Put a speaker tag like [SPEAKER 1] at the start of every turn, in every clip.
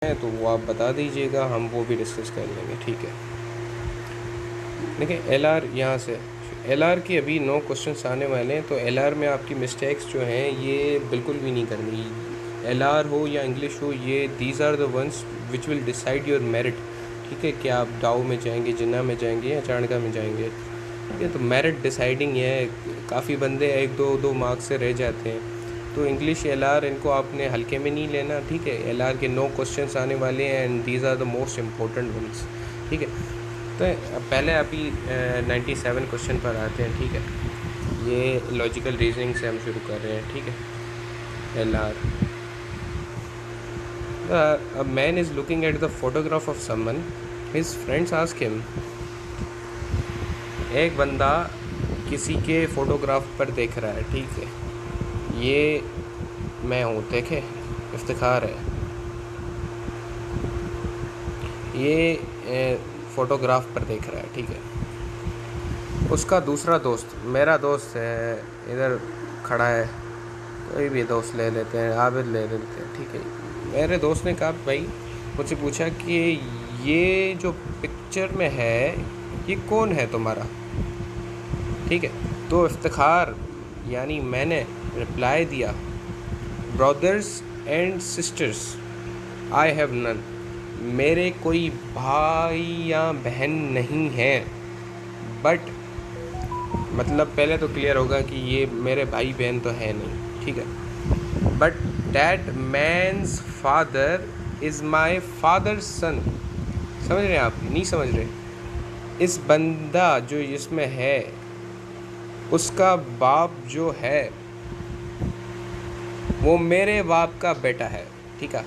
[SPEAKER 1] है तो वो आप बता दीजिएगा, हम वो भी डिस्कस कर लेंगे, ठीक है। देखिए एल आर यहाँ से एल आर की अभी 9 क्वेश्चंस आने वाले हैं, तो एल आर में आपकी मिस्टेक्स जो हैं ये बिल्कुल भी नहीं करनी। एल आर हो या इंग्लिश हो, ये these are the ones which will decide your merit, ठीक है। कि आप डाउ में जाएंगे, जिन्ना में जाएंगे या चाणका में जाएंगे, ठीक है। तो मेरिट डिसाइडिंग है। काफ़ी बंदे 1-2 मार्क्स से रह जाते हैं। तो इंग्लिश एल आर इनको आपने हल्के में नहीं लेना, ठीक है। एल आर के 9 क्वेश्चंस आने वाले हैं and these are the most important ones, ठीक है। तो पहले अभी 97 क्वेश्चन पर आते हैं, ठीक है। ये लॉजिकल रीजनिंग से हम शुरू कर रहे हैं, ठीक है। L R, a man is looking at the photograph of someone, his friends ask him. एक बंदा किसी के फ़ोटोग्राफ पर देख रहा है, ठीक है। ये मैं हूँ, देखे, इफ्तिखार है। ये फ़ोटोग्राफ पर देख रहा है, ठीक है। उसका दूसरा दोस्त, मेरा दोस्त है, इधर खड़ा है, कोई भी दोस्त ले लेते हैं, आबिद ले लेते हैं, ठीक है। मेरे दोस्त ने कहा, भाई मुझसे पूछा कि ये जो पिक्चर में है ये कौन है तुम्हारा, ठीक है। तो इफ्तिखार यानी मैंने रिप्लाई दिया, brothers and sisters I have none. मेरे कोई भाई या बहन नहीं है। बट मतलब पहले तो क्लियर होगा कि ये मेरे भाई बहन तो है नहीं, ठीक है। But that man's father is my father's son. समझ रहे हैं आप? नहीं समझ रहे? इस बंदा जो इसमें है उसका बाप जो है वो मेरे बाप का बेटा है, ठीक है।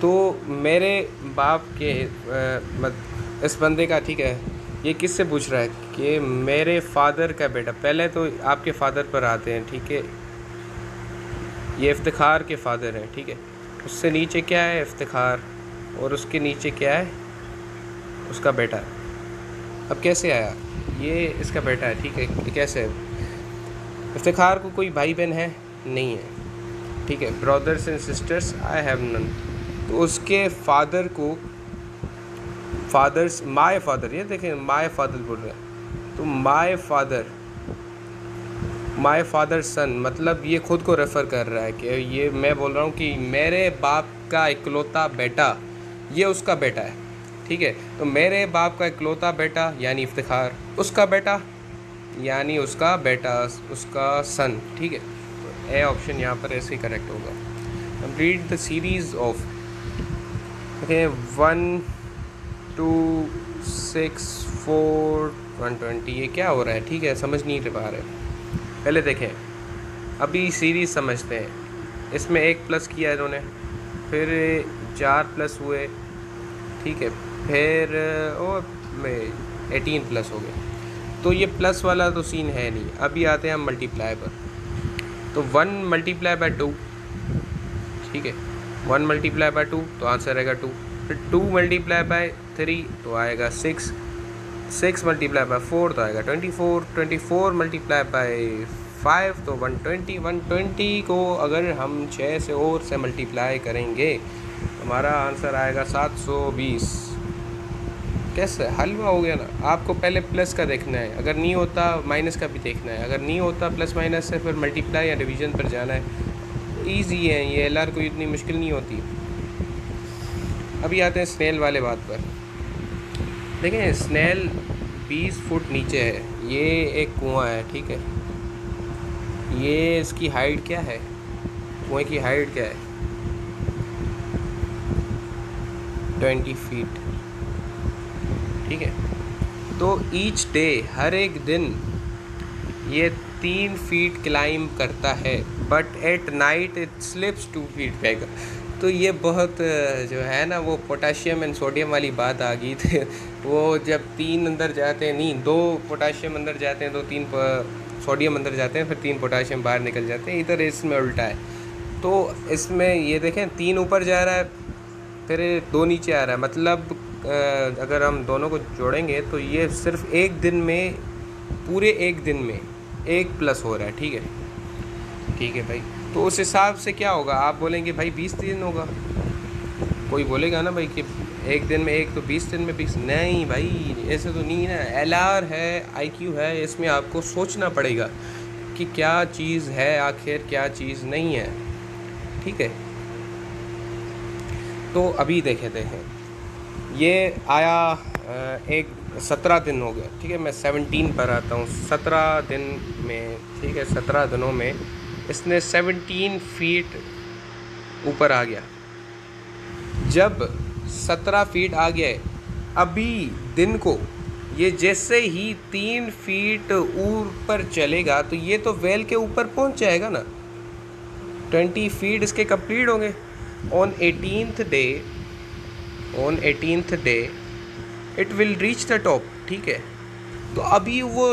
[SPEAKER 1] तो मेरे बाप के इस बंदे का, ठीक है, ये किससे पूछ रहा है कि मेरे फादर का बेटा। पहले तो आपके फादर पर आते हैं, ठीक है। ये इफ्तिखार के फादर हैं, ठीक है। उससे नीचे क्या है? इफ्तिखार। और उसके नीचे क्या है? उसका बेटा। अब कैसे आया? ये इसका बेटा है, ठीक है। ये कैसे है? इफ्तिखार को कोई भाई बहन है? नहीं है, ठीक है। Brothers and sisters I have none. तो उसके फादर को फादर्स, माय फादर, ये देखें माय फादर बोल रहे हैं, तो माय फादर सन, मतलब ये खुद को रेफ़र कर रहा है कि ये मैं बोल रहा हूँ कि मेरे बाप का इकलौता बेटा ये उसका बेटा है, ठीक है। तो मेरे बाप का इकलौता बेटा यानी इफ्तिखार, उसका बेटा यानी उसका बेटा, उसका सन, ठीक है। तो ए ऑप्शन यहाँ पर ऐसे ही करेक्ट होगा। Complete the series of, okay, 1 2 6 4 120। ये क्या हो रहा है? ठीक है, समझ नहीं पा रहे। पहले देखें, अभी सीरीज़ समझते हैं। इसमें 1 प्लस किया इन्होंने, फिर 4 प्लस हुए, ठीक है। फिर ओ में 18 प्लस हो गए। तो ये प्लस वाला तो सीन है नहीं। अभी आते हैं हम मल्टीप्लाई पर। तो 1 मल्टीप्लाई बाय 2, ठीक है। 1 मल्टीप्लाई बाय 2 तो आंसर आएगा 2। फिर 2 मल्टीप्लाई बाय 3 तो आएगा 6। 6 मल्टीप्लाई बाय 4 तो आएगा 24। 24 मल्टीप्लाई बाय 5 तो 120। 120 को अगर हम 6 से और से मल्टीप्लाई करेंगे हमारा आंसर आएगा 720। कैसे? हलवा हो गया ना। आपको पहले प्लस का देखना है, अगर नहीं होता माइनस का भी देखना है, अगर नहीं होता प्लस माइनस से फिर मल्टीप्लाई या डिवीज़न पर जाना है। ईजी है ये, एल आर कोई इतनी मुश्किल नहीं होती। अभी आते हैं स्नेल वाले बात पर। देखें, स्नेल 20 फुट नीचे है, ये एक कुआं है, ठीक है। ये इसकी हाइट क्या है? कुएं की हाइट क्या है? 20 फीट, ठीक है। तो ईच डे, हर एक दिन ये 3 फीट क्लाइंब करता है, but at night it slips 2 feet back. तो ये बहुत जो है ना, वो पोटाशियम एंड सोडियम वाली बात आ गई थी। वो जब 3 अंदर जाते हैं, नहीं 2 पोटाशियम अंदर जाते हैं तो 3 सोडियम अंदर जाते हैं, फिर 3 पोटाशियम बाहर निकल जाते हैं। इधर इसमें उल्टा है। तो इसमें ये देखें, 3 ऊपर जा रहा है, फिर 2 नीचे आ रहा है। मतलब अगर हम दोनों को जोड़ेंगे तो ये सिर्फ एक दिन में, पूरे एक दिन में 1 प्लस हो रहा है, ठीक है। ठीक है भाई, तो उस हिसाब से क्या होगा? आप बोलेंगे भाई 20 दिन होगा, कोई बोलेगा ना भाई कि एक दिन में एक तो 20 दिन में 20, नहीं भाई ऐसे तो नहीं है। LR है, IQ है, इसमें आपको सोचना पड़ेगा कि क्या चीज़ है आखिर, क्या चीज़ नहीं है। ठीक है, तो अभी देखे हैं ये आया एक 17 दिन हो गया। ठीक है, मैं 17 पर आता हूँ 17 दिन में। ठीक है, 17 दिनों में इसने 17 फीट ऊपर आ गया। जब 17 फीट आ गया, अभी दिन को ये जैसे ही 3 फीट ऊपर चलेगा तो ये तो वेल के ऊपर पहुंच जाएगा ना। 20 फीट इसके कंप्लीट होंगे on 18th day it will reach the top. ठीक है, तो अभी वो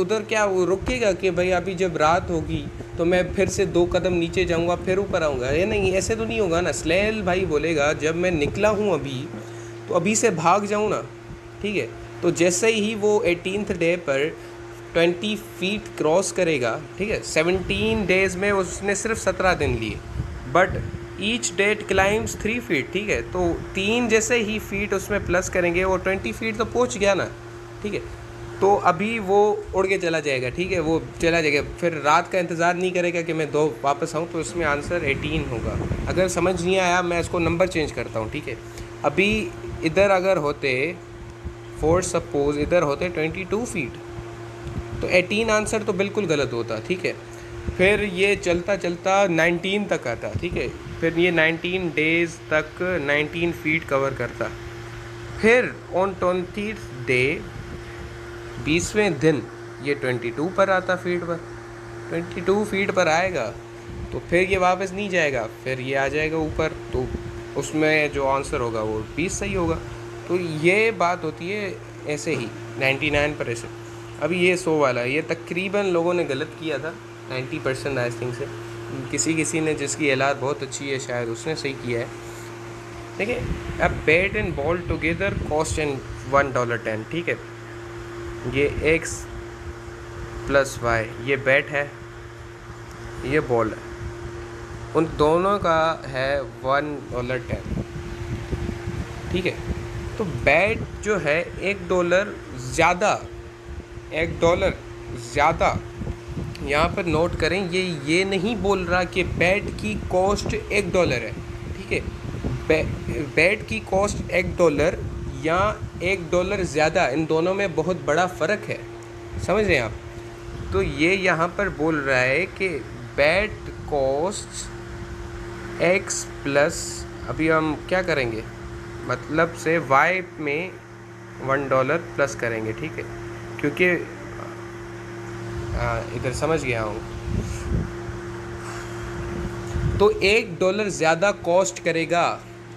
[SPEAKER 1] उधर क्या वो रुकेगा कि भाई अभी जब रात होगी तो मैं फिर से 2 कदम नीचे जाऊंगा फिर ऊपर आऊँगा? ये नहीं, ऐसे तो नहीं होगा ना। स्लेल भाई बोलेगा जब मैं निकला हूँ अभी तो अभी से भाग जाऊँ ना। ठीक है, तो जैसे ही वो 18th डे पर 20 फीट क्रॉस करेगा, ठीक है, 17 डेज़ में उसने सिर्फ 17 दिन लिए, but each date climbs 3 feet. ठीक है, तो 3 जैसे ही फीट उसमें प्लस करेंगे वो 20 फीट तो पहुंच गया ना। ठीक है, तो अभी वो उड़ के चला जाएगा। ठीक है, वो चला जाएगा, फिर रात का इंतज़ार नहीं करेगा कि मैं 2 वापस आऊँ। तो इसमें आंसर 18 होगा। अगर समझ नहीं आया मैं इसको नंबर चेंज करता हूँ। ठीक है, अभी इधर अगर होते फॉर सपोज इधर होते 22 फीट तो 18 आंसर तो बिल्कुल गलत होता। ठीक है, फिर ये चलता चलता 19 तक आता। ठीक है, फिर ये 19 डेज़ तक 19 फीट कवर करता। फिर ऑन 20th डे 20वें दिन ये 22 पर आता फीट पर। 22 फीट पर आएगा तो फिर ये वापस नहीं जाएगा, फिर ये आ जाएगा ऊपर। तो उसमें जो आंसर होगा वो 20 सही होगा। तो ये बात होती है ऐसे ही 99 पर ऐसे। अभी ये 100 वाला ये तकरीबन लोगों ने गलत किया था 90% आई थिंक से। किसी ने जिसकी LR बहुत अच्छी है शायद उसने सही किया है। देखिए, a bat and ball together cost and $1.10। ठीक है, ये x + y ये बैट है, ये बॉल है, उन दोनों का है $1.10। ठीक है, तो बैट जो है $1 ज़्यादा, $1 ज़्यादा। यहाँ पर नोट करें, ये नहीं बोल रहा कि बैट की कॉस्ट $1 है। ठीक है, बैट की कॉस्ट $1 या $1 ज़्यादा, इन दोनों में बहुत बड़ा फ़र्क है। समझ रहे हैं आप? तो ये यहाँ पर बोल रहा है कि बैट कॉस्ट x प्लस, अभी हम क्या करेंगे मतलब से y में $1 प्लस करेंगे। ठीक है, क्योंकि इधर समझ गया हूँ। तो $1 ज़्यादा कॉस्ट करेगा,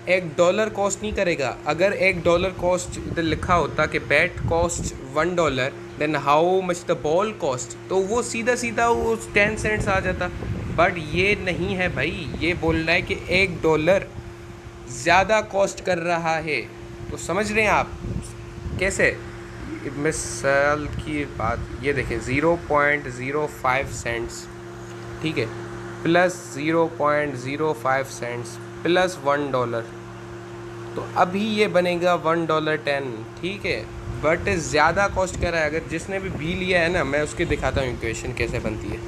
[SPEAKER 1] $1 कॉस्ट नहीं करेगा। अगर $1 कॉस्ट इधर लिखा होता कि bat cost $1 then how much the ball cost, तो वो सीधा सीधा वो 10 सेंट्स आ जाता। बट ये नहीं है भाई, ये बोल रहा है कि $1 ज़्यादा कॉस्ट कर रहा है। तो समझ रहे हैं आप कैसे? मिसाल की बात ये देखें, 0.05 सेंट्स, ठीक है, प्लस 0.05 सेंट्स प्लस $1, तो अभी ये बनेगा $1.10। ठीक है, बट ज़्यादा कॉस्ट कर रहा है। अगर जिसने भी बी लिया है ना, मैं उसके दिखाता हूँ इक्वेशन कैसे बनती है।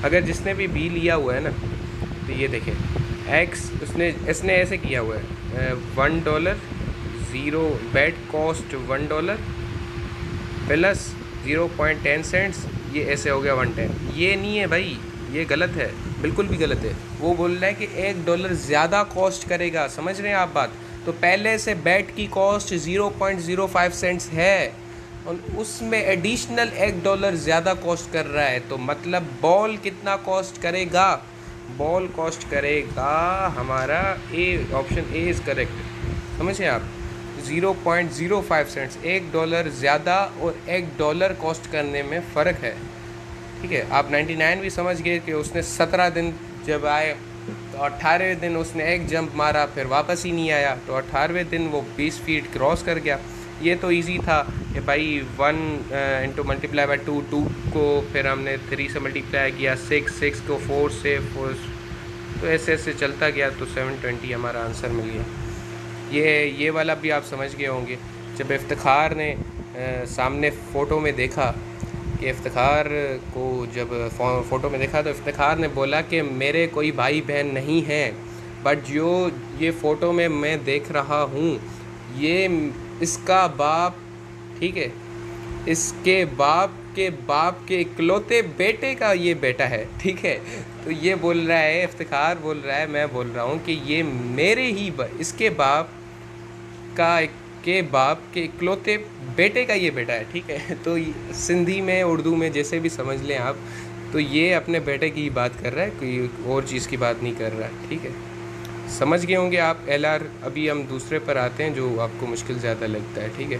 [SPEAKER 1] अगर जिसने भी बी लिया हुआ है ना, तो ये देखें एक्स इसने ऐसे किया हुआ है $1 zero bat cost $1 plus 0.10 cents, ये ऐसे हो गया 110। ये नहीं है भाई, ये गलत है, बिल्कुल भी गलत है। वो बोल रहा है कि $1 ज़्यादा कॉस्ट करेगा। समझ रहे हैं आप बात? तो पहले से बैट की कॉस्ट 0.05 सेंट्स है और उसमें एडिशनल $1 ज़्यादा कॉस्ट कर रहा है। तो मतलब बॉल कितना कॉस्ट करेगा? बॉल कॉस्ट करेगा हमारा ए, ऑप्शन ए इज़ करेक्ट। समझे आप? 0.05 सेंट्स, $1 ज़्यादा और $1 कॉस्ट करने में फ़र्क है। ठीक है, आप 99 भी समझ गए कि उसने 17 दिन जब आए तो 18वें दिन उसने एक जंप मारा, फिर वापस ही नहीं आया, तो 18वें दिन वो 20 फीट क्रॉस कर गया। ये तो इजी था कि भाई 1 इंटू मल्टीप्लाई बाई 2, 2 को फिर हमने 3 से मल्टीप्लाई किया, 6 को 4 से 4, तो ऐसे ऐसे चलता गया, तो 720 हमारा आंसर मिल गया। ये वाला भी आप समझ गए होंगे। जब इफ्तिखार ने सामने फ़ोटो में देखा कि इफ्तिखार को जब फ़ोटो में देखा तो इफ्तिखार ने बोला कि मेरे कोई भाई बहन नहीं हैं, बट जो ये फ़ोटो में मैं देख रहा हूँ ये इसका बाप, ठीक है, इसके बाप के इकलौते बेटे का ये बेटा है, ठीक है। तो ये बोल रहा है, इफ्तिखार बोल रहा है, मैं बोल रहा हूँ कि ये मेरे ही इसके बाप का के बाप के इकलौते बेटे का ये बेटा है, ठीक है। तो सिंधी में उर्दू में जैसे भी समझ लें आप, तो ये अपने बेटे की बात कर रहा है, कोई और चीज़ की बात नहीं कर रहा है, ठीक है। समझ गए होंगे आप LR। अभी हम दूसरे पर आते हैं जो आपको मुश्किल ज़्यादा लगता है, ठीक है।